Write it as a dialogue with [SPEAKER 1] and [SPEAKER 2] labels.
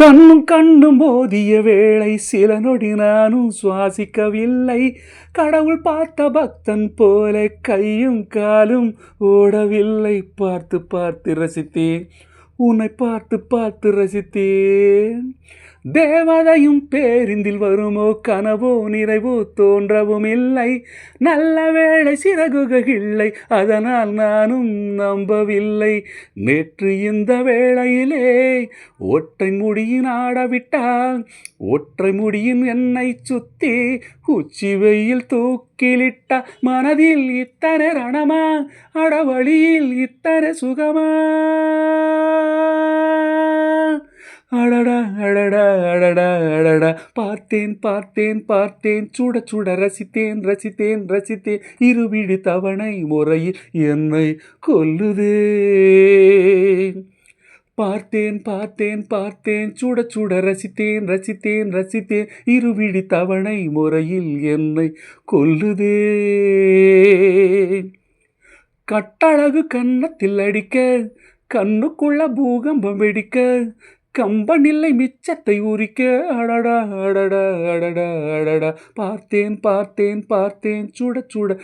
[SPEAKER 1] கண்ணும் கண்ணும் மோதிய வேளை சில நொடி நானும் சுவாசிக்கவில்லை. கடவுள் பார்த்த பக்தன் போல கையும் காலும் ஓடவில்லை. பார்த்து பார்த்து ரசித்தேன், உன்னை பார்த்து பார்த்து ரசித்தேன். தேவதையும் பேரிந்தில் வருமோ, கனவோ நிறைவோ தோன்றவும் இல்லை. நல்ல வேளை சிறகுகள் இல்லை, அதனால் நானும் நம்பவில்லை. நேற்று இந்த வேளையிலே ஒற்றை முடியின் ஆடவிட்டால், ஒற்றை முடியின் என்னை சுத்தி உச்சி வெயில் தூக்கிலிட்ட மனதில் இத்தனை ரணமா, அடவழியில் இத்தனை சுகமா. அடடா அடடா அடடா அடடா, பார்த்தேன் பார்த்தேன் பார்த்தேன், சுட சுட ரசித்தேன் ரசித்தேன் ரசித்தேன். இருவிழி தவணை முறையில் என்னை கொல்லுதே. பார்த்தேன் பார்த்தேன் பார்த்தேன், சுட சுட ரசித்தேன் ரசித்தேன் ரசித்தேன். இருவிழி தவணை முறையில் என்னை கொல்லுதே. கட்டழகு கன்னத்தில் அடிக்க, கண்ணுக்குள்ள பூகம்பம் வெடிக்க, கம்பனில்லை மிச்சத்தை உரிக்க. அடடா அடடா அடடா அடடா, பார்த்தேன் பார்த்தேன் பார்த்தேன், சுட சுட